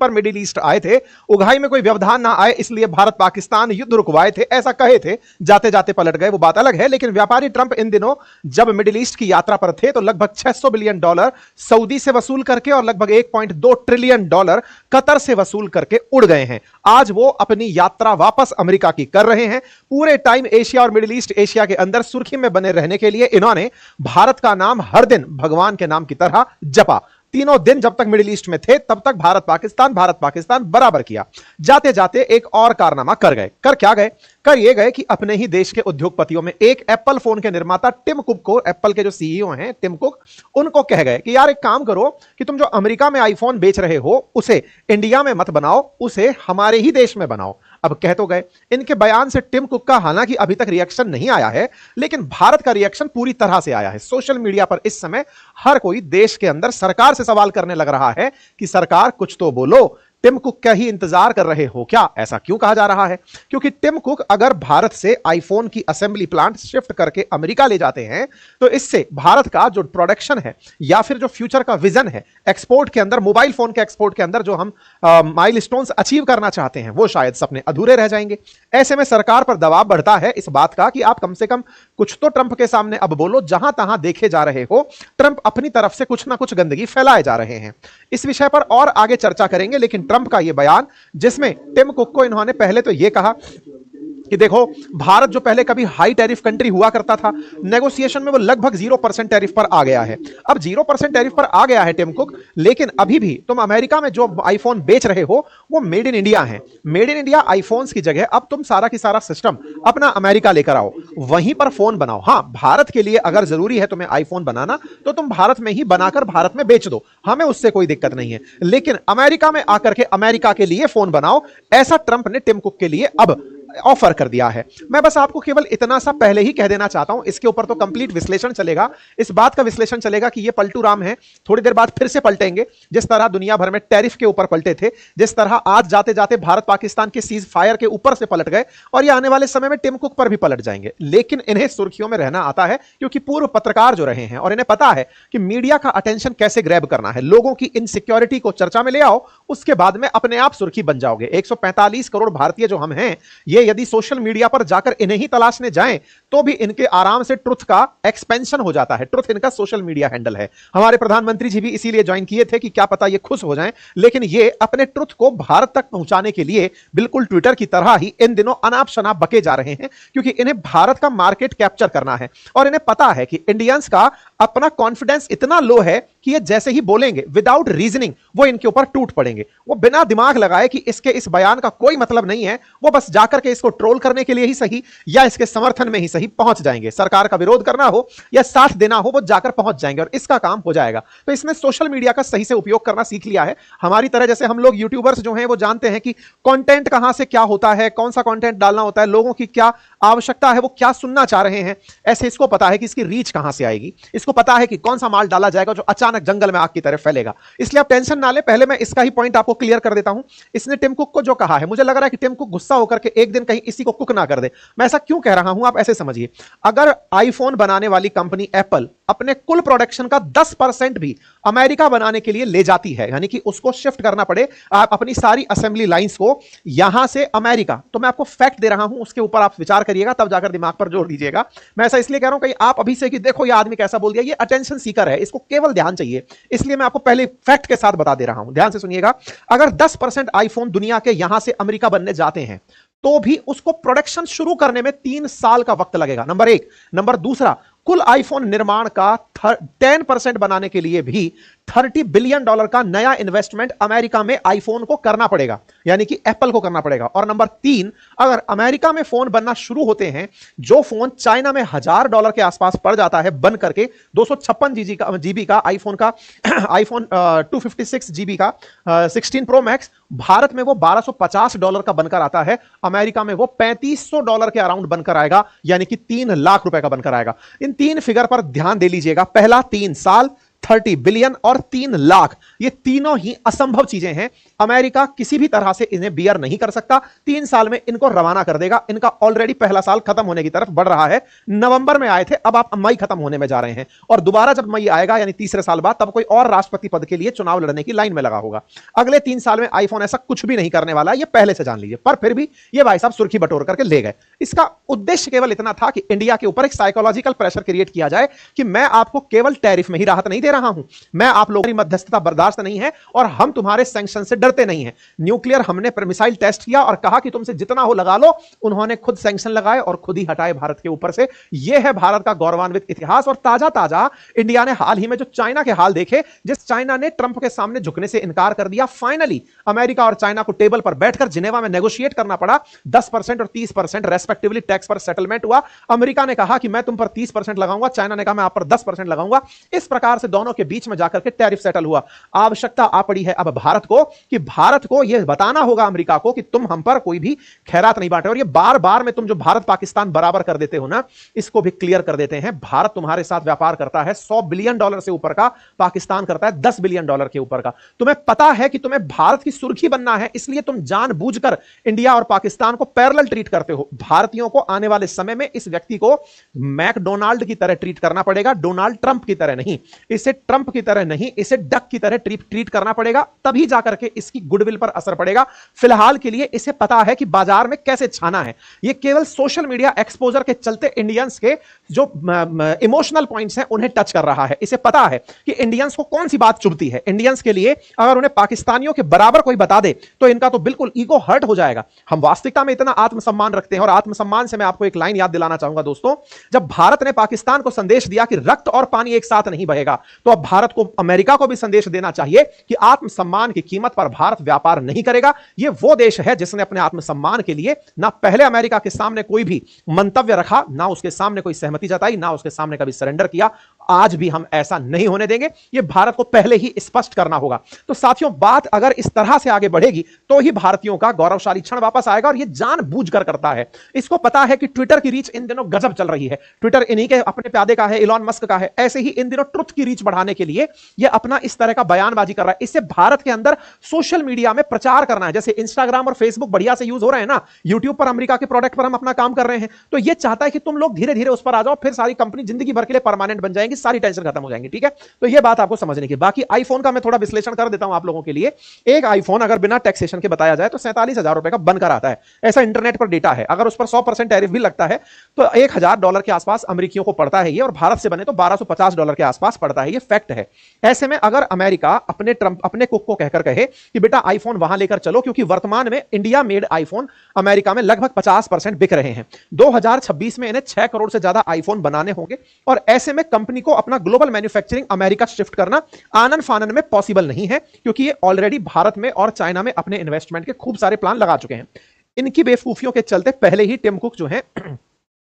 पर middle east आए थे, उगाही में कोई व्यवधान ना आए इसलिए भारत पाकिस्तान युद्ध रुकवाए थे, ऐसा कहे थे। जाते जाते पलट गए, वो बात अलग है। लेकिन व्यापारी ट्रंप इन दिनों जब मिडिल ईस्ट की यात्रा पर थे तो लगभग $600 बिलियन सऊदी से वसूल करके और लगभग $1.2 ट्रिलियन कतर से वसूल करके उड़ गए हैं। आज वो अपनी यात्रा वापस अमेरिका की कर रहे हैं। पूरे टाइम एशिया और मिडिल ईस्ट एशिया के अंदर सुर्खी में बने रहने के लिए इन्होंने भारत का नाम हर दिन भगवान के नाम की तरह जपा। तीनों दिन जब तक मिडिल ईस्ट में थे तब तक भारत पाकिस्तान बराबर किया। जाते जाते एक और कारनामा कर गए। कर क्या गए? कर ये गए कि अपने ही देश के उद्योगपतियों में एक एप्पल फोन के निर्माता टिम कुक को, एप्पल के जो सीईओ हैं टिम कुक, उनको कह गए कि यार एक काम करो कि तुम जो अमेरिका में आईफोन बेच रहे हो उसे इंडिया में मत बनाओ, उसे हमारे ही देश में बनाओ। अब कह तो गए। इनके बयान से टिम कुक का हालांकि अभी तक रिएक्शन नहीं आया है, लेकिन भारत का रिएक्शन पूरी तरह से आया है। सोशल मीडिया पर इस समय हर कोई देश के अंदर सरकार से सवाल करने लग रहा है कि सरकार कुछ तो बोलो, टिम कुक का ही इंतजार कर रहे हो क्या? ऐसा क्यों कहा जा रहा है? क्योंकि टिम कुक अगर भारत से आईफोन की असेंबली प्लांट शिफ्ट करके अमेरिका ले जाते हैं तो इससे भारत का जो प्रोडक्शन है या फिर जो फ्यूचर का विजन है एक्सपोर्ट के अंदर, मोबाइल फोन के एक्सपोर्ट के अंदर जो हम माइलस्टोन्स अचीव करना चाहते हैं वो शायद सपने अधूरे रह जाएंगे। ऐसे में सरकार पर दबाव बढ़ता है इस बात का कि आप कम से कम कुछ तो ट्रंप के सामने अब बोलो। जहां तहां देखे जा रहे हो ट्रंप अपनी तरफ से कुछ ना कुछ गंदगी फैलाए जा रहे हैं। इस विषय पर और आगे चर्चा करेंगे, लेकिन ट्रंप का यह बयान जिसमें टिम कुक को इन्होंने पहले तो यह कहा कि देखो भारत जो पहले कभी हाई टैरिफ कंट्री हुआ करता था, नेगोशिएशन में वो लगभग 0% टैरिफ पर आ गया है। अब 0% टैरिफ पर आ गया है टिम कुक, लेकिन अभी भी तुम अमेरिका में जो आईफोन बेच रहे हो वो मेड इन इंडिया है। मेड इन इंडिया आईफोन्स की जगह अब तुम सारा की सारा सिस्टम अपना अमेरिका लेकर आओ, वहीं पर फोन बनाओ। हां, भारत के लिए अगर जरूरी है तुम्हें आईफोन बनाना तो तुम भारत में ही बनाकर भारत में बेच दो, हमें उससे कोई दिक्कत नहीं है, लेकिन अमेरिका में आकर के अमेरिका के लिए फोन बनाओ, ऐसा ट्रंप ने टिम कुक के लिए अब ऑफर कर दिया है। मैं बस आपको केवल इतना सा पहले ही कह देना चाहता हूं, इसके ऊपर तो कंप्लीट विश्लेषण चलेगा। इस बात का विश्लेषण चलेगा कि ये पलटू राम है, थोड़ी देर बाद फिर से पलटेंगे। जिस तरह दुनिया भर में टैरिफ के ऊपर पलटे थे, जिस तरह आज जाते जाते भारत पाकिस्तान के सीज फायर के ऊपर से पलट गए, और ये आने वाले समय में टिम कुक पर भी पलट जाएंगे। लेकिन इन्हें सुर्खियों में रहना आता है क्योंकि पूर्व पत्रकार जो रहे हैं और इन्हें पता है कि मीडिया का अटेंशन कैसे ग्रैब करना है। लोगों की इनसिक्योरिटी को चर्चा में ले आओ, उसके बाद में अपने आप सुर्खी बन जाओगे। 145 करोड़ भारतीय जो हम हैं, ये यदि सोशल मीडिया पर जाकर इन्हें ही तलाशने जाएं तो भी इनके आराम से ट्रुथ का एक्सपेंशन हो जाता है। ट्रुथ इनका सोशल मीडिया हैंडल है। हमारे प्रधानमंत्री जी भी इसीलिए ज्वाइन किए थे कि क्या पता ये खुश हो जाएं, लेकिन ये अपने ट्रुथ को भारत तक पहुंचाने के लिए बिल्कुल ट्विटर की तरह ही इन दिनों अनाप शनाप बके जा रहे हैं, क्योंकि इन्हें भारत का मार्केट कैप्चर करना है। और इन्हें पता है कि इंडियंस का अपना कॉन्फिडेंस इतना लो है कि ये जैसे ही बोलेंगे विदाउट रीजनिंग वो इनके ऊपर टूट पड़ेंगे। वो बिना दिमाग लगाए कि इसके इस बयान का कोई मतलब नहीं है, वो बस जाकर के इसको ट्रोल करने के लिए ही सही या इसके समर्थन में ही सही पहुंच जाएंगे। सरकार का विरोध करना हो या साथ देना हो, वो जाकर पहुंच जाएंगे और इसका काम हो जाएगा। तो इसने सोशल मीडिया का सही से उपयोग करना सीख लिया है। हमारी तरह जैसे हम लोग यूट्यूबर्स जो हैं वो जानते हैं कि कंटेंट कहां से क्या होता है, कौन सा कंटेंट डालना होता है, लोगों की क्या आवश्यकता है, वो क्या सुनना चाह रहे हैं। ऐसे इसको पता है कि इसकी रीच कहां से आएगी, इसको पता है कि कौन सा माल डाला जाएगा जो अचानक जंगल में आग की तरह फैलेगा। इसलिए आप टेंशन ना ले, पहले मैं इसका ही पॉइंट आपको क्लियर कर देता हूं। इसने टिम कुक को जो कहा है, मुझे लग रहा है कि टिम कुक गुस्सा होकर के एक दिन कहीं इसी को कुक ना कर दे। मैं ऐसा क्यों कह रहा हूं आप ऐसे समझिए। अगर आईफोन बनाने वाली कंपनी एप्पल अपने कुल प्रोडक्शन का 10% भी अमेरिका बनाने के लिए ले जाती है, यानी कि उसको शिफ्ट करना पड़े आप अपनी सारी असेंबली लाइंस को यहां से अमेरिका, तो मैं आपको फैक्ट दे रहा हूं, उसके ऊपर आप विचार करिएगा, तब जाकर दिमाग पर जोर दीजिएगा। मैं ऐसा इसलिए कह रहा हूं कि आप अभी से कि देखो ये आदमी कैसा बोल दिया, ये अटेंशन सीकर है, इसको केवल ध्यान चाहिए, इसलिए मैं आपको पहले फैक्ट के साथ बता दे रहा हूं। ध्यान से सुनिएगा। अगर 10% आईफोन दुनिया के यहां से अमेरिका बनने जाते हैं तो भी उसको प्रोडक्शन शुरू करने में 3 साल का वक्त लगेगा, नंबर एक। नंबर दूसरा, कुल आईफोन निर्माण का 10% बनाने के लिए भी $30 बिलियन का नया इन्वेस्टमेंट अमेरिका में आईफोन को करना पड़ेगा, यानी कि एप्पल को करना पड़ेगा। और नंबर 3, अगर अमेरिका में फोन बनना शुरू होते हैं, जो फोन चाइना में $1000 के आसपास पड़ जाता है बन करके, 256 जीबी का आईफोन का आईफोन 256 जीबी का 16 प्रो मैक्स, भारत में वो $1250 का बनकर आता है, अमेरिका में वो $3500 के अराउंड बनकर आएगा, यानी कि 3 लाख रुपए का बनकर आएगा। इन 3 फिगर पर ध्यान दे लीजिएगा। पहला 3 साल, 30 बिलियन और 3 लाख, ये तीनों ही असंभव चीजें हैं। अमेरिका किसी भी तरह से इन्हें बियर नहीं कर सकता। 3 साल में इनको रवाना कर देगा। इनका ऑलरेडी पहला साल खत्म होने की तरफ बढ़ रहा है। नवंबर में आए थे, अब आप मई खत्म होने में जा रहे हैं, और दोबारा जब मई आएगा यानी तीसरे साल बाद, तब कोई और राष्ट्रपति पद के लिए चुनाव लड़ने की लाइन में लगा होगा। अगले 3 साल में आईफोन ऐसा कुछ भी नहीं करने वाला है, ये पहले से जान लीजिए। पर फिर भी ये भाई साहब सुर्खी बटोर करके ले गए। इसका उद्देश्य केवल इतना था कि इंडिया के ऊपर एक साइकोलॉजिकल प्रेशर क्रिएट किया जाए कि मैं आपको केवल टैरिफ में ही राहत नहीं दे रहा हूं, मैं आप लोगों की मध्यस्थता बर्दाश्त नहीं है और हम तुम्हारे सैंक्शन से डरते नहीं हैं। न्यूक्लियर हमने मिसाइल टेस्ट किया और कहा कि तुमसे जितना हो लगा लो। उन्होंने खुद सैंक्शन लगाए और खुद ही हटाए भारत के ऊपर से। यह है भारत का गौरवान्वित इतिहास। और ताजा ताजा इंडिया ने हाल ही में जो चाइना के हाल देखे, जिस चाइना ने ट्रंप के सामने झुकने से इनकार कर दिया, फाइनली अमेरिका और चाइना को टेबल पर बैठकर जिनेवा में नेगोशिएट करना पड़ा। 10% और 30% रेस्पेक्टिवली टैक्स पर सेटलमेंट हुआ। अमेरिका ने कहा कि मैं तुम पर 30% लगाऊंगा, चाइना ने कहा मैं आप पर 10% लगाऊंगा। इस प्रकार से दोनों के बीच में जाकर के टैरिफ सेटल हुआ। आवश्यकता आ पड़ी है अब भारत को कि भारत को यह बताना होगा अमेरिका को कि तुम हम पर कोई भी खैरात नहीं बांटे। और ये बार बार में तुम जो भारत पाकिस्तान बराबर कर देते हो ना, इसको भी क्लियर कर देते हैं। भारत तुम्हारे साथ व्यापार करता है $100 बिलियन से ऊपर का, पाकिस्तान करता है $10 बिलियन के ऊपर का। तुम्हें पता है कि तुम्हें भारत की सुर्खी बनना है, इसलिए तुम जानबूझकर इंडिया और पाकिस्तान को पैरेलल ट्रीट करते हो। भारतीयों को आने वाले समय में इस व्यक्ति को मैकडोनाल्ड की तरह ट्रीट करना पड़ेगा, डोनाल्ड ट्रंप की तरह नहीं। इसे ट्रंप की तरह नहीं, इसे डक की तरह ट्रीट करना पड़ेगा, तभी जाकर के इसकी गुडविल पर असर पड़ेगा। फिलहाल के लिए इसे पता है कि बाजार में कैसे छाना है। ये केवल सोशल मीडिया एक्सपोजर के चलते इंडियंस के जो इमोशनल पॉइंट्स हैं उन्हें टच कर रहा है। इसे पता है कि इंडियंस को कौन सी बात चुभती है। इंडियंस के लिए अगर उन्हें पाकिस्तानियों के बराबर कोई बता दे तो इनका तो बिल्कुल ईगो हर्ट हो जाएगा। हम वास्तविकता में इतना आत्मसम्मान रखते हैं, और आत्मसम्मान से मैं आपको एक लाइन याद दिलाना चाहूंगा दोस्तों। जब भारत ने पाकिस्तान को संदेश दिया कि रक्त और पानी एक साथ नहीं बहेगा, तो अब भारत को अमेरिका को भी संदेश देना चाहिए कि आत्मसम्मान की कीमत पर भारत व्यापार नहीं करेगा। यह वो देश है जिसने अपने आत्मसम्मान के लिए ना पहले अमेरिका के सामने कोई भी मंतव्य रखा, ना उसके सामने कोई सहमति जताई, ना उसके सामने कभी सरेंडर किया। आज भी हम ऐसा नहीं होने देंगे। यह भारत को पहले ही स्पष्ट करना होगा। तो साथियों, बात अगर इस तरह से आगे बढ़ेगी तो ही भारतीयों का गौरवशाली क्षण वापस आएगा, और यह जानबूझकर करता है। इसको पता है कि ट्विटर की रीच इन दिनों गजब चल रही है। ट्विटर इन्हीं के अपने प्यादे का है, इलॉन मस्क का है। ऐसे ही इन दिनों ट्रुथ की रीच बढ़ाने के लिए यह अपना इस तरह का बयानबाजी कर रहा है। इससे भारत के अंदर सोशल मीडिया में प्रचार करना है। जैसे इंस्टाग्राम और फेसबुक बढ़िया से यूज हो रहे हैं ना, यूट्यूब पर अमेरिका के प्रोडक्ट पर हम अपना काम कर रहे हैं, तो यह चाहता है कि तुम लोग धीरे धीरे उस पर आ जाओ, फिर सारी कंपनी जिंदगी भर के लिए परमानेंट बन जाएंगी, सारी टेंशन खत्म हो जाएंगी। ठीक है, तो यह बात आपको समझने की। बाकी आईफोन का मैं थोड़ा विश्लेषण कर देता हूं आप लोगों के लिए। एक आईफोन अगर बिना टैक्सेशन के बताया जाए तो 47,000 रुपए का बनकर आता है, ऐसा इंटरनेट पर डेटा है। अगर उस पर 100% टैरिफ भी लगता है तो $1,000 के आसपास अमेरिकियों को पड़ता है ये, और भारत से बने तो $1,250 के आसपास पड़ता है। ये फैक्ट है। ऐसे में अगर अमेरिका अपने कुक को कहकर कहे कि बेटा आईफोन वहां लेकर चलो, क्योंकि वर्तमान में इंडिया मेड आईफोन अमेरिका में लगभग 50% बिक रहे हैं। 2026 में इन्हें 6 करोड़ से ज्यादा आईफोन बनाने होंगे, और ऐसे में कंपनी को अपना ग्लोबल मैन्युफैक्चरिंग अमेरिका शिफ्ट करना आनन फानन में पॉसिबल नहीं है, क्योंकि ये ऑलरेडी भारत में और चाइना में अपने इन्वेस्टमेंट के खूब सारे प्लान लगा चुके हैं। इनकी बेवकूफियों के चलते पहले ही टिम कुक जो है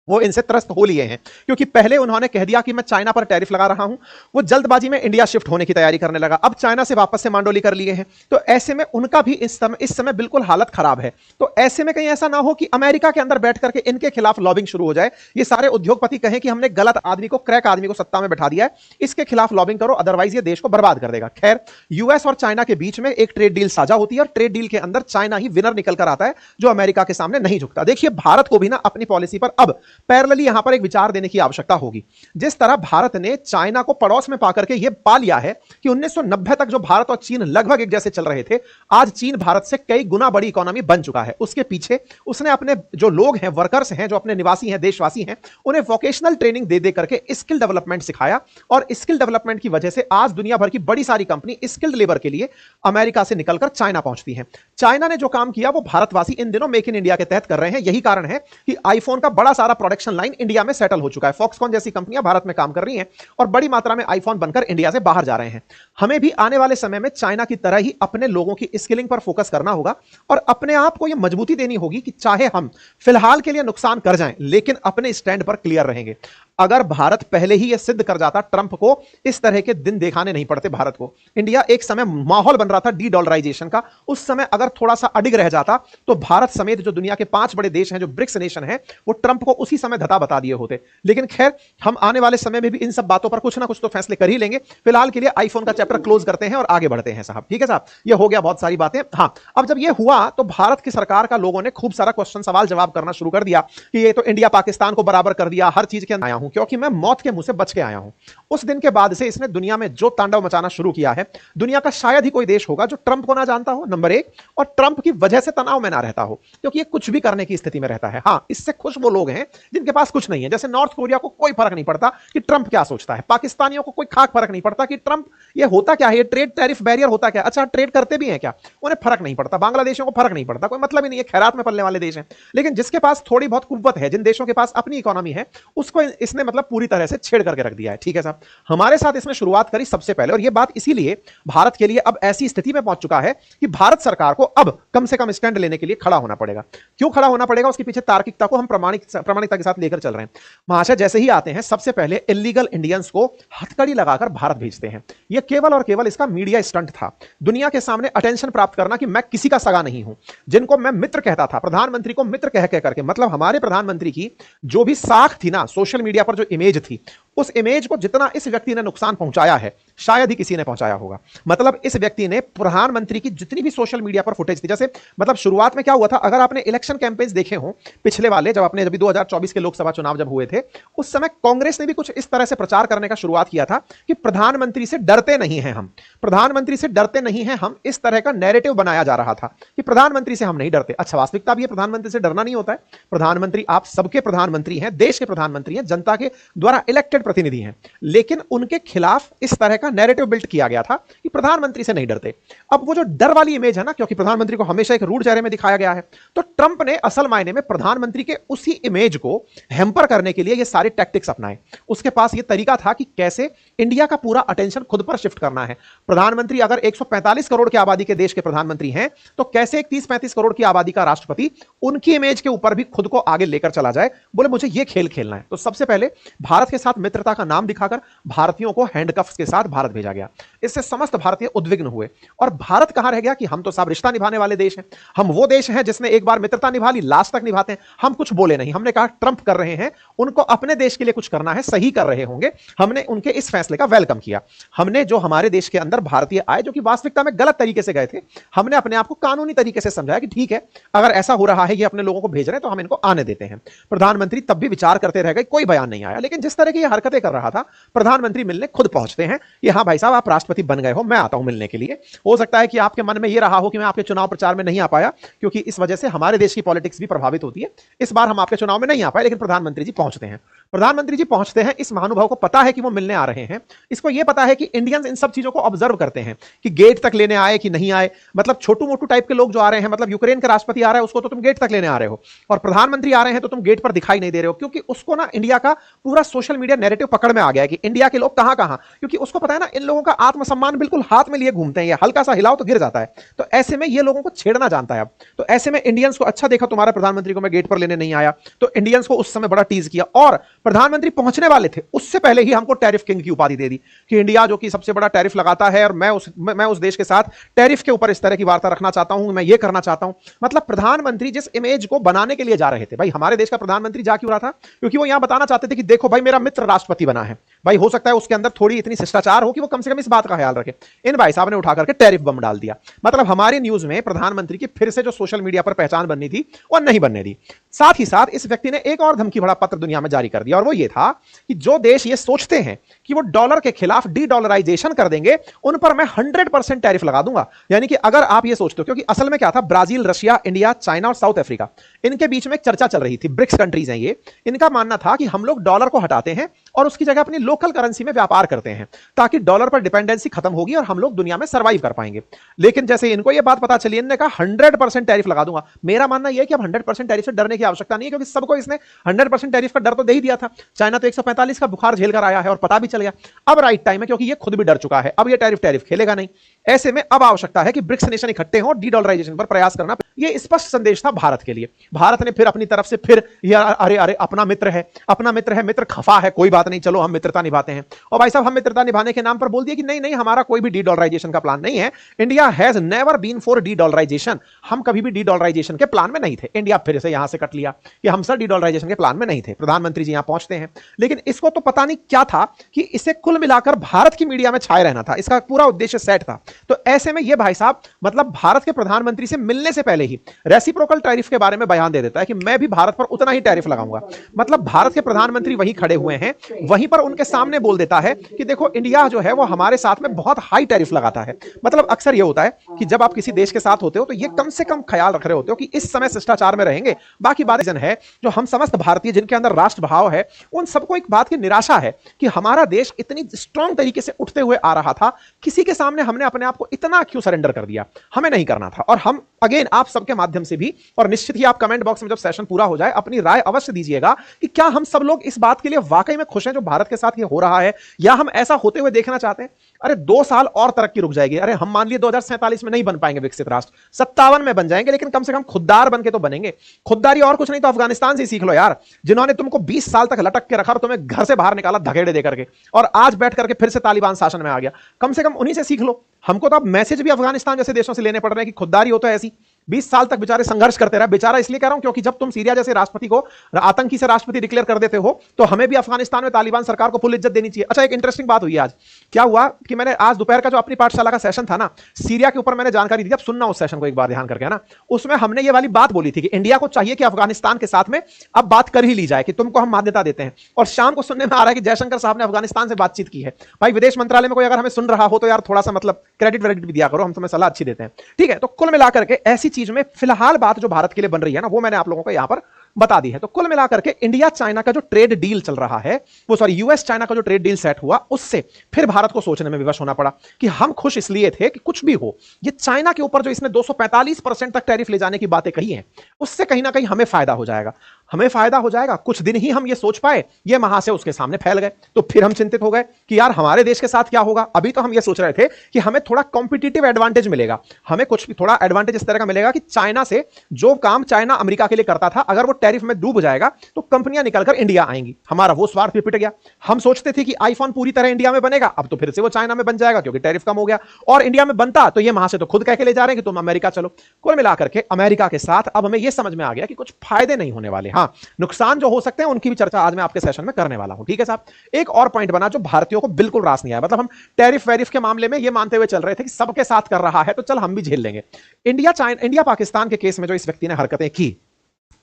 वो इनसे त्रस्त हो लिए हैं, क्योंकि पहले उन्होंने कह दिया कि मैं चाइना पर टैरिफ लगा रहा हूं। वो जल्दबाजी में इंडिया शिफ्ट होने की तैयारी करने लगा। अब चाइना से वापस से मांडोली कर लिए हैं, तो ऐसे में उनका भी इस समय बिल्कुल हालत खराब है। तो ऐसे में कहीं ऐसा ना हो कि अमेरिका के अंदर बैठ करके इनके खिलाफ लॉबिंग शुरू हो जाए। ये सारे उद्योगपति कहें कि हमने गलत आदमी को, क्रैक आदमी को सत्ता में बैठा दिया है, इसके खिलाफ लॉबिंग करो, अदरवाइज ये देश को बर्बाद कर देगा। खैर, यूएस और चाइना के बीच में एक ट्रेड डील साझा होती है, और ट्रेड डील के अंदर चाइना ही विनर निकल कर आता है, जो अमेरिका के सामने नहीं झुकता। देखिए, भारत को भी ना अपनी पॉलिसी पर अब पैरेलली यहां पर विचार देने की आवश्यकता होगी। जिस तरह भारत ने चाइना को पड़ोस में पाकर के यह पा लिया है कि 1990 तक जो भारत और चीन लगभग एक जैसे चल रहे थे, आज चीन भारत से कई गुना बड़ी इकोनॉमी बन चुका है। उसके पीछे उसने अपने जो लोग हैं, वर्कर्स हैं, जो अपने निवासी हैं, देशवासी हैं, उन्हें वोकेशनल ट्रेनिंग दे दे करके स्किल डेवलपमेंट सिखाया, और स्किल डेवलपमेंट की वजह से आज दुनिया भर की बड़ी सारी कंपनी स्किल्ड लेबर के लिए अमेरिका से निकलकर चाइना पहुंचती हैं। चाइना ने जो काम किया वो भारतवासी इन दिनों मेक इन इंडिया के तहत कर रहे हैं। यही कारण है कि आईफोन का बड़ा सारा प्रोडक्शन लाइन इंडिया में सेटल हो चुका है। फॉक्सकॉन जैसी कंपनियां भारत में काम कर रही हैं, और बड़ी मात्रा में आईफोन बनकर इंडिया से बाहर जा रहे हैं। हमें भी आने वाले समय में चाइना की तरह ही अपने लोगों की स्किलिंग पर फोकस करना होगा, और अपने आप को यह मजबूती देनी होगी कि चाहे हम फिलहाल के लिए नुकसान कर जाएं, लेकिन अपने स्टैंड पर क्लियर रहेंगे। अगर भारत पहले ही यह सिद्ध कर जाता, ट्रंप को इस तरह के दिन दिखाने नहीं पड़ते भारत को। इंडिया एक समय माहौल बन रहा था डी डॉलराइजेशन का, उस समय अगर अगर थोड़ा सा अडिग रह जाता तो भारत समेत जो दुनिया के 5 बड़े देश हैं, जो ब्रिक्स नेशन है, वो ट्रंप को उसी समय धता बता दिए होते। लेकिन खैर, हम आने वाले समय में भी इन सब बातों पर कुछ ना कुछ तो फैसले कर ही लेंगे। फिलहाल के लिए आईफोन का चैप्टर क्लोज करते हैं और आगे बढ़ते हैं साहब। ठीक है साहब, ये हो गया बहुत सारी बातें। हाँ, अब जब ये हुआ तो भारत की सरकार का लोगों ने खूब सारा क्वेश्चन सवाल जवाब करना शुरू कर दिया कि ये तो इंडिया पाकिस्तान को बराबर कर दिया, हर चीज के अंदर आया हूं क्योंकि मैं मौत के मुंह से बच के आया हूं। उस दिन के बाद से इसने दुनिया में जो तांडव मचाना शुरू किया है, दुनिया का शायद ही कोई देश होगा जो ट्रंप को ना जानता हो, नंबर एक, और ट्रंप की वजह से तनाव में ना रहता हो, क्योंकि ये कुछ भी करने की स्थिति में रहता है। हाँ, इससे खुश वो लोग हैं जिनके पास कुछ नहीं है। जैसे नॉर्थ कोरिया को कोई फर्क नहीं पड़ता कि ट्रंप क्या सोचता है, पाकिस्तानियों को कोई खास फर्क नहीं पड़ता कि ट्रंप ये होता क्या है, ये ट्रेड टैरिफ बैरियर होता क्या, अच्छा ट्रेड करते भी हैं क्या, उन्हें फर्क नहीं पड़ता। बांग्लादेशियों को फर्क नहीं पड़ता, कोई मतलब ही नहीं है, खैरात में पलने वाले देश हैं। लेकिन जिसके पास थोड़ी बहुत कुव्वत है, जिन देशों के पास अपनी इकोनॉमी है, उसको इसने मतलब पूरी तरह से छेड़ करके रख दिया है। ठीक है साहब, हमारे साथ इसने शुरुआत करी सबसे पहले, और यह बात इसीलिए भारत के लिए अब ऐसी स्थिति में पहुंच चुका है कि भारत सरकार को अब कम से कम स्टैंड लेने के लिए खड़ा होना पड़ेगा। क्यों खड़ा होना पड़ेगा, उसके पीछे तार्किकता को हम प्रामाणिकता के साथ लेकर चल रहे हैं। महाशय जैसे ही आते हैं, सबसे पहले इलीगल इंडियंस को हथकड़ी लगाकर भारत भेजते हैं। यह केवल और केवल इसका मीडिया स्टंट था, दुनिया के सामने अटेंशन प्राप्त करना कि मैं किसी का सगा नहीं हूं। जिनको मैं मित्र कहता था, प्रधानमंत्री को मित्र कह करके, मतलब हमारे प्रधानमंत्री की जो भी साख थी ना, सोशल मीडिया पर जो इमेज थी, उस इमेज को जितना इस व्यक्ति ने नुकसान पहुंचाया है, शायद ही किसी ने पहुंचाया होगा। मतलब इस व्यक्ति ने प्रधानमंत्री की जितनी भी सोशल मीडिया पर फुटेज थी, जैसे मतलब शुरुआत में क्या हुआ था, अगर आपने इलेक्शन कैंपेन्स देखे हो पिछले वाले, जब आपने 2024 के लोकसभा चुनाव जब हुए थे, उस समय कांग्रेस ने भी कुछ इस तरह से प्रचार करने का शुरुआत किया था कि प्रधानमंत्री से डरते नहीं हैं हम, प्रधानमंत्री से डरते नहीं हैं हम, इस तरह का नैरेटिव बनाया जा रहा था कि प्रधानमंत्री से हम नहीं डरते। अच्छा, वास्तविकता भी है, प्रधानमंत्री से डरना नहीं होता है। प्रधानमंत्री आप सबके प्रधानमंत्री हैं, देश के प्रधानमंत्री हैं, जनता के द्वारा इलेक्टेड प्रतिनिधि हैं, लेकिन उनके खिलाफ इस तरह का नैरेटिव बिल्ड किया गया था कि प्रधानमंत्री से नहीं डरते। अब वो जो डर वाली इमेज है ना, क्योंकि प्रधानमंत्री को हमेशा एक रूड चेहरे में दिखाया गया है, तो ट्रंप ने असल मायने में प्रधानमंत्री के उसी इमेज को हैम्पर करने के लिए ये सारे टैक्टिक्स अपनाए। उसके पास ये तरीका था कि कैसे इंडिया का पूरा अटेंशन खुद पर शिफ्ट करना है। प्रधानमंत्री अगर 145 करोड़ की आबादी के देश के प्रधानमंत्री हैं, तो कैसे एक 30-35 करोड़ की आबादी का राष्ट्रपति उनकी इमेज के ऊपर भी खुद को आगे लेकर चला जाए। बोले मुझे ये खेल खेलना है। तो सबसे पहले भारत के साथ मित्रता का नाम दिखाकर भारतीयों को हैंडकफ्स के साथ भारत भेजा गया। इससे समस्त भारतीय उद्विग्न हुए, और भारत कहां रह गया कि हम तो सब रिश्ता निभाने वाले देश हैं, हम वो देश हैं जिसने एक बार मित्रता निभा ली, लास्ट तक निभाते हैं। हम कुछ बोले नहीं, हमने कहा ट्रंप कर रहे हैं, उनको अपने देश के लिए कुछ करना है, सही कर रहे होंगे, हमने उनके इस फैसले का वेलकम किया। हमने जो हमारे देश के अंदर भारतीय आए, जो कि वास्तविकता में गलत तरीके से गए थे, हमने अपने आप को कानूनी तरीके से समझाया कि ठीक है, अगर ऐसा हो रहा है कि अपने लोगों को भेज रहे हैं तो हम इनको आने देते हैं। प्रधानमंत्री तब भी विचार करते रह गए, कोई बयान नहीं आया। लेकिन जिस तरह की हरकतें कर रहा था, प्रधानमंत्री मिलने खुद पहुंचते हैं कि हाँ भाई साहब, आप राष्ट्रपति बन गए हो, मैं आता हूं मिलने के लिए। हो सकता है कि आपके मन में यह रहा हो कि मैं आपके चुनाव प्रचार में नहीं आ पाया, क्योंकि इस वजह से हमारे देश की पॉलिटिक्स भी प्रभावित होती है, इस बार हम आपके चुनाव में नहीं आ पाए। लेकिन प्रधानमंत्री जी पहुंचते हैं। प्रधानमंत्री जी पहुंचते हैं, इस महानुभाव को पता है कि वो मिलने आ रहे हैं, इसको यह पता है कि इंडियंस इन सब चीजों को ऑब्जर्व करते हैं कि गेट तक लेने आए कि नहीं आए। मतलब छोटू मोटू टाइप के लोग जो आ रहे हैं, मतलब यूक्रेन का राष्ट्रपति आ रहा है, उसको तो तुम गेट तक लेने आ रहे हो, और प्रधानमंत्री आ रहे हैं तो तुम गेट पर दिखाई नहीं दे रहे हो, क्योंकि उसको ना इंडिया का पूरा सोशल मीडिया नैरेटिव पकड़ में आ गया है कि इंडिया के लोग कहां कहां, क्योंकि उसको पता है ना, इन लोगों का आत्मसम्मान बिल्कुल हाथ में लिए घूमते हैं, हल्का सा हिलाओ तो गिर जाता है। तो ऐसे में ये लोगों को छेड़ना जानता है। अब तो ऐसे में इंडियंस को, अच्छा देखा तुम्हारे प्रधानमंत्री को मैं गेट पर लेने नहीं आया, तो इंडियंस को उस समय बड़ा टीज किया। और प्रधानमंत्री पहुंचने वाले थे, उससे पहले ही हमको टैरिफ किंग की उपाधि दे दी कि इंडिया जो कि सबसे बड़ा टैरिफ लगाता है, और मैं उस देश के साथ टैरिफ के ऊपर इस तरह की वार्ता रखना चाहता हूं, मैं ये करना चाहता हूं। मतलब प्रधानमंत्री जिस इमेज को बनाने के लिए जा रहे थे, भाई हमारे देश का प्रधानमंत्री जा क्यों रहा था, क्योंकि वो यहां बताना चाहते थे कि देखो भाई, मेरा मित्र राष्ट्रपति बना है, भाई हो सकता है उसके अंदर थोड़ी इतनी शिष्टाचार हो कि वो कम से कम इस बात का ख्याल रखे। इन भाई साहब ने उठा करके टैरिफ बम डाल दिया। मतलब हमारी न्यूज में प्रधानमंत्री की फिर से जो सोशल मीडिया पर पहचान बननी थी, वो नहीं बनने दी। साथ ही साथ इस व्यक्ति ने एक और धमकी भरा पत्र दुनिया में जारी कर दिया, और वो ये था कि जो देश ये सोचते हैं कि वो डॉलर के खिलाफ डी डॉलराइजेशन कर देंगे, उन पर मैं 100% टैरिफ लगा दूंगा। यानी कि अगर आप ये सोचते हो, क्योंकि असल में क्या था, ब्राजील, रशिया, इंडिया, चाइना और साउथ अफ्रीका, इनके बीच में एक चर्चा चल रही थी, ब्रिक्स कंट्रीज हैं ये। इनका मानना था कि हम लोग डॉलर को हटाते हैं और उसकी जगह अपनी लोकल करेंसी में व्यापार करते हैं, ताकि डॉलर पर डिपेंडेंसी खत्म होगी और हम लोग दुनिया में सर्वाइव कर पाएंगे। लेकिन जैसे इनको ये बात पता चली, इन्होंने कहा 100% टैरिफ लगा दूंगा। मेरा मानना यह है कि अब 100% टैरिफ से डरने की आवश्यकता नहीं है, क्योंकि सबको इसने 100% टैरिफ का डर तो दे ही दिया था। चाइना तो 145 का बुखार झेल कर आया है और पता भी चल गया। अब राइट टाइम है, क्योंकि ये खुद भी डर चुका है, अब ये टैरिफ खेलेगा नहीं। ऐसे में अब आवश्यकता है कि ब्रिक्स नेशन इकट्ठे हों, डी डॉलराइजेशन पर प्रयास करना। यह स्पष्ट संदेश था भारत के लिए। भारत ने फिर अपनी तरफ से फिर अरे अरे अपना मित्र है, अपना मित्र है, मित्र खफा है, कोई बात नहीं, चलो हम मित्रता निभाते हैं। और भाई साहब हम मित्रता निभाने के नाम पर बोल दिया कि नहीं नहीं हमारा कोई भी डी डॉलराइजेशन का प्लान नहीं है। India has never been for dedollarization. हम कभी भी डी डॉलराइजेशन के प्लान में नहीं थे। इंडिया फिर से यहां से कट लिया कि हम सर डी डॉलराइजेशन के प्लान में नहीं थे। प्रधानमंत्री जी यहां पहुंचते हैं, लेकिन इसको तो पता नहीं क्या था कि इसे कुल मिलाकर भारत की मीडिया में छाए रहना था, इसका पूरा उद्देश्य सेट था। तो ऐसे में यह भाई साहब मतलब भारत के प्रधानमंत्री से मिलने से पहले ही रेसिप्रोकल टैरिफ के बारे में बयान दे देता है कि मैं भी भारत पर उतना ही टैरिफ लगाऊंगा। मतलब भारत के प्रधानमंत्री वहीं खड़े हुए हैं, वहीं पर उनके सामने बोल देता है कि देखो इंडिया जो है वो हमारे साथ में बहुत हाई टैरिफ लगाता है। मतलब अक्सर यह होता है कि जब आप किसी देश के साथ होते हो तो यह कम से कम ख्याल रख रहे होते हो कि इस समय शिष्टाचार में रहेंगे। बाकी बात है जो हम समस्त भारतीय जिनके अंदर राष्ट्र भाव है उन सबको एक बात की निराशा है कि हमारा देश इतनी स्ट्रांग तरीके से उठते हुए आ रहा था, किसी के सामने हमने अपने आप को इतना क्यों सरेंडर कर दिया, हमें नहीं करना था। और हम अगेन आप सबके माध्यम से भी, और निश्चित ही आप कमेंट बॉक्स में जब सेशन पूरा हो जाए अपनी राय अवश्य दीजिएगा कि क्या हम सब लोग इस बात के लिए वाकई में खुश हैं जो भारत के साथ ये हो रहा है, या हम ऐसा होते हुए देखना चाहते हैं। अरे 2 साल और तरक्की रुक जाएगी। अरे हम मान लिए 2047 में नहीं बन पाएंगे विकसित राष्ट्र, 57 में बन जाएंगे, लेकिन कम से कम खुददार बन के तो बनेंगे। खुददारी और कुछ नहीं तो अफगानिस्तान से सीख लो यार, जिन्होंने तुमको 20 साल तक लटक के रखा और तुम्हें घर से बाहर निकाला धकेड़े देकर के, और आज बैठ करके फिर से तालिबान शासन में आ गया। कम से कम उन्हीं से सीख लो। हमको तो अब मैसेज भी अफगानिस्तान जैसे देशों से लेने पड़ रहे हैं कि खुददारी हो तो ऐसी। 20 साल तक बेचारे संघर्ष करते रहे। बेचारा इसलिए कह रहा हूं क्योंकि जब तुम सीरिया जैसे राष्ट्रपति को आतंकी से राष्ट्रपति डिक्लेयर कर देते हो तो हमें भी अफगानिस्तान में तालिबान सरकार को फुल इज्जत देनी चाहिए। अच्छा एक इंटरेस्टिंग बात हुई आज, क्या हुआ कि मैंने आज दोपहर का जो अपनी पाठशाला का सेशन था ना, सीरिया के ऊपर मैंने जानकारी दी। अब सुनना उस सेशन को एक बार ध्यान करके, है ना। उसमें हमने ये वाली बात बोली थी कि इंडिया को चाहिए कि अफगानिस्तान के साथ में अब बात कर ही ली जाए कि तुमको हम मान्यता देते हैं। और शाम को सुनने में आ रहा है कि जयशंकर साहब ने अफगानिस्तान से बातचीत की है। भाई विदेश मंत्रालय में कोई अगर हमें सुन रहा हो तो यार थोड़ा सा मतलब क्रेडिट वेडिट भी दिया करो, हम तुम्हें सलाह अच्छी देते हैं, ठीक है। तो कुल मिलाकर के ऐसी चीज में फिलहाल बात जो भारत के लिए बन रही है ना, वो मैंने आप लोगों को यहां पर बता दी है। तो कुल मिलाकर के इंडिया चाइना का जो ट्रेड डील चल रहा है, वो सॉरी यूएस चाइना का जो ट्रेड डील सेट हुआ, उससे फिर भारत को सोचने में विवश होना पड़ा कि हम खुश इसलिए थे कि कुछ भी हो, ये चाइना के ऊपर जो इसने 245% तक टैरिफ ले जाने की बातें कही हैं, उससे कहीं ना कहीं हमें फायदा हो जाएगा। हमें फायदा हो जाएगा। कुछ दिन ही हम ये सोच पाए, ये महाशय उसके सामने फैल गए, तो फिर हम चिंतित हो गए कि यार हमारे देश के साथ क्या होगा। अभी तो हम ये सोच रहे थे कि हमें थोड़ा कॉम्पिटिटिव एडवांटेज मिलेगा, हमें कुछ भी थोड़ा एडवांटेज इस तरह का मिलेगा कि चाइना से जो काम चाइना अमेरिका के लिए करता था, अगर वो टैरिफ में डूब जाएगा तो कंपनियां निकलकर इंडिया आएंगी। हमारा वो स्वार्थ भी पिट गया। हम सोचते थे कि आईफोन पूरी तरह इंडिया में बनेगा, अब तो फिर से वो चाइना में बन जाएगा क्योंकि टैरिफ कम हो गया। और इंडिया में बनता तो ये महाशय तो खुद कह के ले जा रहे हैं कि तुम अमेरिका चलो। कुल मिलाकर के अमेरिका के साथ अब हमें यह समझ में आ गया कि कुछ फायदे नहीं होने वाले। हाँ, नुकसान जो हो सकते हैं उनकी भी चर्चा आज मैं आपके सेशन में करने वाला हूं, ठीक है साहब। एक और पॉइंट बना जो भारतीयों को बिल्कुल रास नहीं आया। मतलब हम टैरिफ वेरिफ के मामले में यह मानते हुए चल रहे थे कि सबके साथ कर रहा है तो चल हम भी झेल लेंगे। इंडिया पाकिस्तान के केस में जो इस व्यक्ति ने हरकतें की,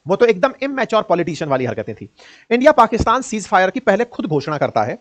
वो तो एकदम इमैच्योर पॉलिटिशियन वाली हरकतें थी। इंडिया पाकिस्तान सीज फायर की पहले खुद घोषणा करता है,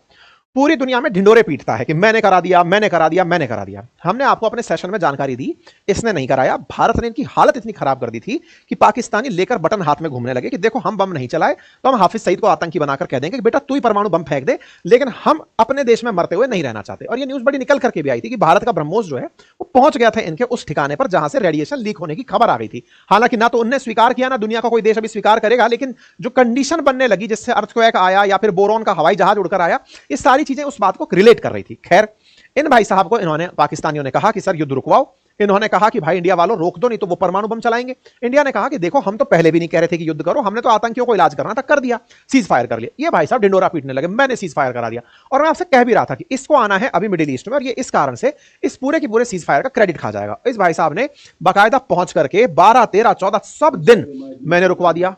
पूरी दुनिया में ढिंडोरे पीटता है कि मैंने करा दिया, मैंने करा दिया, मैंने करा दिया। हमने आपको अपने सेशन में जानकारी दी, इसने नहीं कराया। भारत ने इनकी हालत इतनी खराब कर दी थी कि पाकिस्तानी लेकर बटन हाथ में घूमने लगे कि देखो हम बम नहीं चलाए तो हम हाफिज सईद को आतंकी बनाकर कह देंगे कि बेटा तू ही परमाणु बम फेंक दे, लेकिन हम अपने देश में मरते हुए नहीं रहना चाहते। और ये न्यूज बड़ी निकल करके भी आई थी कि भारत का ब्रह्मोस जो है वो पहुंच गया था इनके उस ठिकाने पर जहां से रेडिएशन लीक होने की खबर आ गई थी। हालांकि ना तो उन्हें स्वीकार किया, ना दुनिया का कोई देश अभी स्वीकार करेगा, लेकिन जो कंडीशन बनने लगी जिससे अर्थक्वेक आया या फिर बोरोन का हवाई जहाज उड़कर आया, ये सारी चीजें उस बात को रिलेट कर रही थी। खैर इन भाई साहब को इन्होंने पाकिस्तानियों ने कहा कि सर युद्ध रुकवाओ। इन्होंने कहा कि भाई इंडिया वालों रोक दो, नहीं तो वो परमाणु बम चलाएंगे। इंडिया ने कहा कि देखो हम तो पहले भी नहीं कह रहे थे कि युद्ध करो, हमने तो आतंकियों को इलाज करना था, कर दिया, सीज फायर कर लिया। ये भाई साहब ढिंडोरा पीटने लगे, मैंने सीज फायर करा दिया। और मैं आपसे कह भी रहा था कि इसको आना है अभी मिडिल ईस्ट में, और ये इस कारण से इस पूरे की पूरे सीज फायर का क्रेडिट खा जाएगा। इस भाई साहब ने बाकायदा पहुंच करके 12, 13, 14 सब दिन मैंने रुकवा दिया,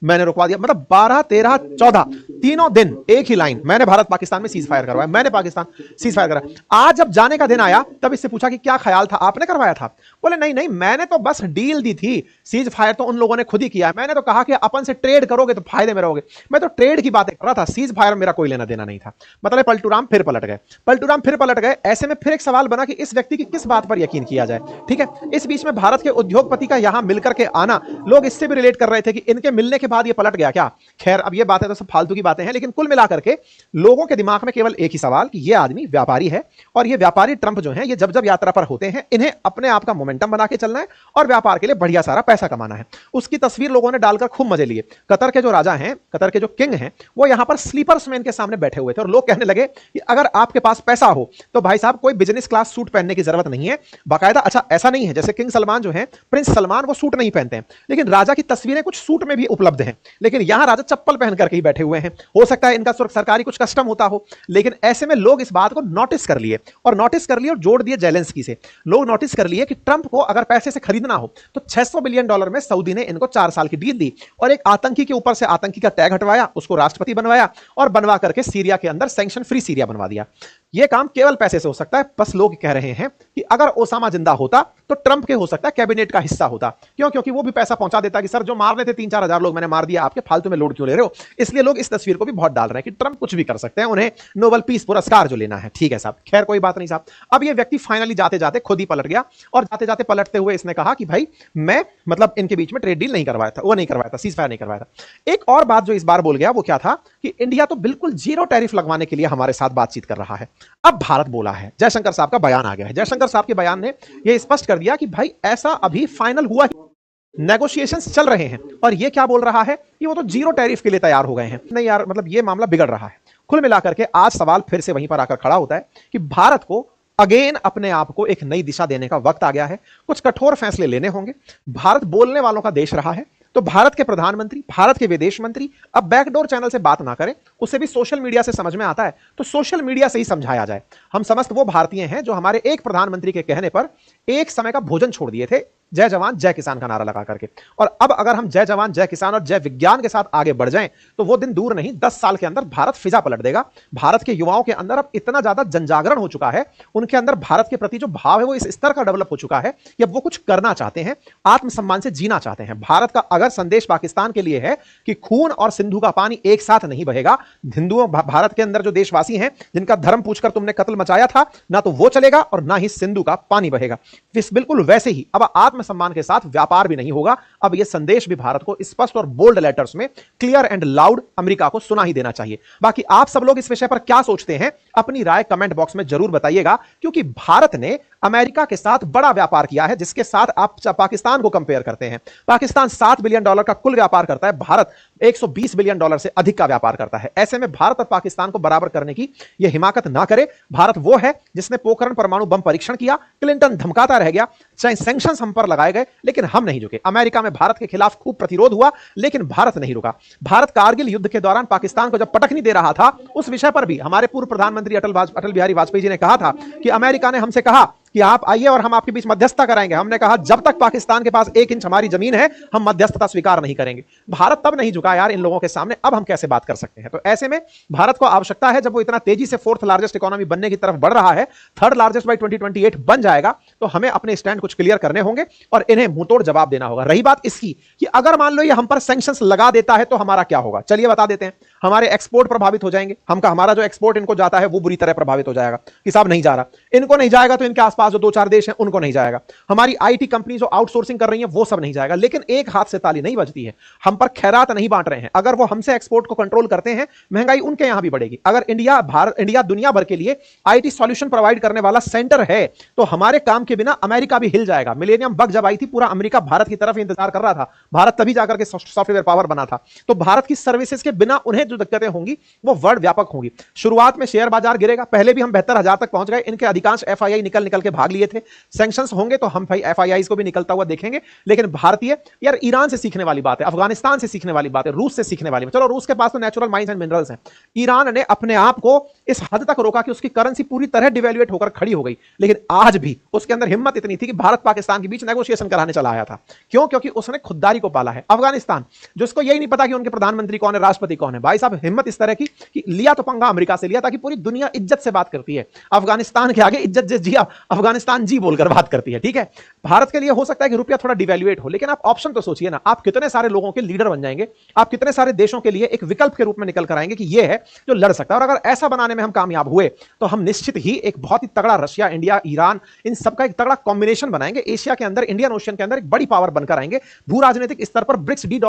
मैंने रुकवा दिया। मतलब 12, 13, 14 तीनों दिन एक ही लाइन, मैंने भारत पाकिस्तान में सीज फायर करवाया, मैंने पाकिस्तान सीज फायर कराया। आज जब जाने का दिन आया तब इससे पूछा कि क्या ख्याल था, आपने करवाया था? बोले नहीं नहीं, मैंने तो बस डील दी थी, सीज फायर तो उन लोगों ने खुद ही किया। मैंने तो कहा कि अपन से ट्रेड करोगे तो फायदे में रहोगे। मैं तो ट्रेड की बातें कर रहा था, सीज फायर मेरा कोई लेना देना नहीं था। मतलब पलटूराम फिर पलट गए, पलटूराम फिर पलट गए। ऐसे में फिर एक सवाल बना कि इस व्यक्ति की किस बात पर यकीन किया जाए, ठीक है। इस बीच में भारत के उद्योगपति का यहां मिलकर के आना, लोग इससे भी रिलेट कर रहे थे कि इनके मिलने के बाद ये पलट गया क्या। खैर अब ये बातें तो सब फालतू की बातें हैं, लेकिन कुल मिलाकर के लोगों के दिमाग में केवल एक ही सवाल कि ये आदमी व्यापारी है, और ये व्यापारी ट्रंप जो है ये जब जब यात्रा पर होते हैं इन्हें अपने आप का मोमेंटम बना के चलना है और व्यापार के लिए बढ़िया सारा पैसा कमाना है। उसकी तस्वीर लोगों ने डालकर खूब मजे लिए। कतर के जो राजा हैं, कतर के जो किंग हैं, वो यहां पर स्लीपर्स में इनके सामने बैठे हुए थे और लोग कहने लगे कि अगर आपके पास पैसा हो तो भाई साहब कोई बिजनेस क्लास सूट पहनने की जरूरत नहीं है। बाकायदा अच्छा ऐसा नहीं है जैसे किंग सलमान जो है, प्रिंस सलमान, वो सूट नहीं पहनते हैं, लेकिन राजा की तस्वीरें कुछ सूट में भी उपलब्ध हैं, लेकिन यहां राजा चप्पल पहन करके ही बैठे हुए हैं। हो सकता है इनका सरकारी कुछ कस्टम होता हो, लेकिन ऐसे में लोग इस बात को नोटिस कर लिए और जोड़ दिए जेलेंस्की से। लोग नोटिस कर लिए कि ट्रंप को अगर पैसे से खरीदना हो तो $600 बिलियन में सऊदी ने इनको 4 साल की डील दी और एक आतंकी के ऊपर से आतंकी का टैग हटवाया, उसको राष्ट्रपति बनवाया और बनवा करके सीरिया के अंदर सैंक्शन फ्री सीरिया बनवा दिया। यह काम केवल पैसे से हो सकता है। बस लोग कह रहे हैं कि अगर ओसामा जिंदा होता तो ट्रंप के हो सकता है कैबिनेट का हिस्सा होता। क्यों? क्योंकि वो भी पैसा पहुंचा देता कि सर जो मारने थे 3-4 हजार लोग मैंने मार दिया, आपके फालतू में लोड क्यों ले रहे हो। इसलिए लोग इस तस्वीर को भी बहुत डाल रहे हैं कि ट्रंप कुछ भी कर सकते हैं, उन्हें नोबेल पीस पुरस्कार जो लेना है। ठीक है साहब, खैर कोई बात नहीं साहब। अब ये व्यक्ति फाइनली जाते जाते खुद ही पलट गया और जाते जाते पलटते हुए इसने कहा कि भाई मैं मतलब इनके बीच में ट्रेड डील नहीं करवाया था, वो नहीं करवाया था, सीजफायर नहीं करवाया था। एक और बात जो इस बार बोल गया वो क्या था कि इंडिया तो बिल्कुल जीरो टैरिफ लगवाने के लिए हमारे साथ बातचीत कर रहा है। अब भारत बोला है, जयशंकर साहब का बयान आ गया है। जयशंकर साहब के बयान ने यह स्पष्ट कर दिया कि भाई ऐसा अभी फाइनल हुआ ही, नेगोशिएशंस चल रहे हैं। और ये क्या बोल रहा है कि वो तो जीरो टैरिफ के लिए तैयार हो गए हैं। नहीं यार, मतलब ये मामला बिगड़ रहा है। कुल मिलाकर के आज सवाल फिर से वहीं पर आकर खड़ा होता है कि भारत को अगेन अपने आप को एक नई दिशा देने का वक्त आ गया है। कुछ कठोर फैसले लेने होंगे। भारत बोलने वालों का देश रहा है, तो भारत के प्रधानमंत्री, भारत के विदेश मंत्री अब बैकडोर चैनल से बात ना करें, उसे भी सोशल मीडिया से समझ में आता है तो सोशल मीडिया से ही समझाया जाए। हम समस्त वो भारतीय हैं जो हमारे एक प्रधानमंत्री के कहने पर एक समय का भोजन छोड़ दिए थे, जय जवान जय किसान का नारा लगा करके। और अब अगर हम जय जवान जय किसान और जय विज्ञान के साथ आगे बढ़ जाएं तो वो दिन दूर नहीं, 10 साल के अंदर भारत फिजा पलट देगा। भारत के युवाओं के अंदर अब इतना ज्यादा जनजागरण हो चुका है, उनके अंदर भारत के प्रति जो भाव है वो इस स्तर का डेवलप हो चुका है कि अब वो कुछ करना चाहते हैं, आत्मसम्मान से जीना चाहते हैं। भारत का अगर संदेश पाकिस्तान के लिए है कि खून और सिंधु का पानी एक साथ नहीं बहेगा, हिंदुओं भारत के अंदर जो देशवासी हैं जिनका धर्म पूछकर तुमने कत्ल मचाया था, ना तो वो चलेगा और ना ही सिंधु का पानी बहेगा। बिल्कुल वैसे ही अब आत्मसम्मान के साथ व्यापार भी नहीं होगा। अब यह संदेश भी भारत को स्पष्ट और बोल्ड लेटर्स में क्लियर एंड लाउड अमेरिका को सुना ही देना चाहिए। बाकी आप सब लोग इस विषय पर क्या सोचते हैं, अपनी राय कमेंट बॉक्स में जरूर बताइएगा, क्योंकि भारत ने अमेरिका के साथ बड़ा व्यापार किया है, जिसके साथ आप पाकिस्तान को कंपेयर करते हैं। पाकिस्तान $7 बिलियन का कुल व्यापार करता है, भारत $120 बिलियन से अधिक का व्यापार करता है। ऐसे में भारत और पाकिस्तान को बराबर करने की यह हिमाकत ना करे। भारत वो है जिसने पोखरण परमाणु बम परीक्षण किया, क्लिंटन धमकाता रह गया, चाहे सैंक्शंस हम पर लगाए गए, लेकिन हम नहीं झुके। अमेरिका में भारत के खिलाफ खूब प्रतिरोध हुआ, लेकिन भारत नहीं रुका। भारत कारगिल युद्ध के दौरान पाकिस्तान को जब पटक नहीं दे रहा था, उस विषय पर भी हमारे पूर्व प्रधानमंत्री अटल बिहारी वाजपेयी जी ने कहा था कि अमेरिका ने हमसे कहा कि आप आइए और हम आपके बीच मध्यस्थता कराएंगे। हमने कहा जब तक पाकिस्तान के पास 1 इंच हमारी जमीन है हम मध्यस्थता स्वीकार नहीं करेंगे। भारत तब नहीं झुका यार इन लोगों के सामने, अब हम कैसे बात कर सकते हैं। तो ऐसे में भारत को आवश्यकता है, जब वो इतना तेजी से 4th लार्जेस्ट इकोनॉमी बनने की तरफ बढ़ रहा है, 3rd लार्जेस्ट बाय 2028 बन जाएगा, तो हमें अपने स्टैंड कुछ क्लियर करने होंगे और इन्हें मुंहतोड़ जवाब देना होगा। रही बात इसकी कि अगर मान लो ये हम पर सैंक्शंस लगा देता है तो हमारा क्या होगा, चलिए बता देते हैं। हमारे एक्सपोर्ट प्रभावित हो जाएंगे, हमारा जो एक्सपोर्ट इनको जाता है वो बुरी तरह प्रभावित हो जाएगा कि साहब नहीं जा रहा, इनको नहीं जाएगा तो इनके आसपास जो 2-4 देश हैं उनको नहीं जाएगा। हमारी आईटी कंपनी जो आउटसोर्सिंग कर रही है वो सब नहीं जाएगा। लेकिन एक हाथ से ताली नहीं बजती है, हम पर खैरात नहीं बांट रहे हैं। अगर वो हमसे एक्सपोर्ट को कंट्रोल करते हैं, महंगाई उनके यहां भी बढ़ेगी। अगर इंडिया दुनिया भर के लिए आईटी सॉल्यूशन प्रोवाइड करने वाला सेंटर है, तो हमारे काम के बिना अमेरिका भी हिल जाएगा। मिलेनियम बग जब आई थी, पूरा अमेरिका भारत की तरफ इंतजार कर रहा था, भारत तभी जाकर के सॉफ्टवेयर पावर बना था। तो भारत की सर्विसेज के बिना उन्हें जो दिक्कतें होंगी वो वर्ल्ड व्यापक होंगी। शुरुआत में शेयर बाजार गिरेगा, पहले भी हम 72,000 तक पहुंच गए, इनके अधिकांश एफआईआई निकल के भाग लिए थे। सैंक्शंस होंगे तो हम भाई एफआईआईज को भी निकलता हुआ देखेंगे। लेकिन भारतीय यार ईरान से सीखने वाली बात है, अफगानिस्तान से सीखने वाली बात है, रूस से सीखने वाली है। चलो रूस के पास तो नेचुरल माइंस एंड मिनरल्स हैं। ईरान ने अपने आप को इस हद तक रोका कि उसकी करेंसी पूरी तरह डिवैल्यूएट होकर खड़ी हो गई, लेकिन आज भी उसके अंदर हिम्मत इतनी थी कि भारत पाकिस्तान के बीच नेगोशिएशन कराने चला आया था। क्यों? क्योंकि उसने खुददारी को पाला है। अफगानिस्तान जिसको यही नहीं पता कि उनके प्रधानमंत्री कौन है, राष्ट्रपति कौन है, भाई साहब हिम्मत इस तरह की कि लिया तो पंगा अमेरिका से लिया, ताकि पूरी दुनिया इज्जत से बात करती है। अफगानिस्तान के आगे इज्जत जी अफगानिस्तान जी बोलकर बात करती है। ठीक है, भारत के लिए हो सकता है कि रुपया थोड़ा डिवैल्यूएट हो, लेकिन आप ऑप्शन तो सोचिए ना, आप कितने सारे लोगों के लीडर बन जाएंगे, आप कितने सारे देशों के लिए एक विकल्प के रूप में निकल कर आएंगे कि ये है जो लड़ सकता है। और अगर ऐसा बनाने में हम कामयाब हुए तो हम निश्चित ही एक बहुत ही तगड़ा रशिया, इंडिया, ईरान, इन सबका एक तगड़ा कॉम्बिनेशन बनाएंगे। एशिया के अंदर, इंडियन ओशियन के अंदर एक बड़ी पावर बनकर आएंगे। भू राजनीतिक स्तर पर ब्रिक्स डी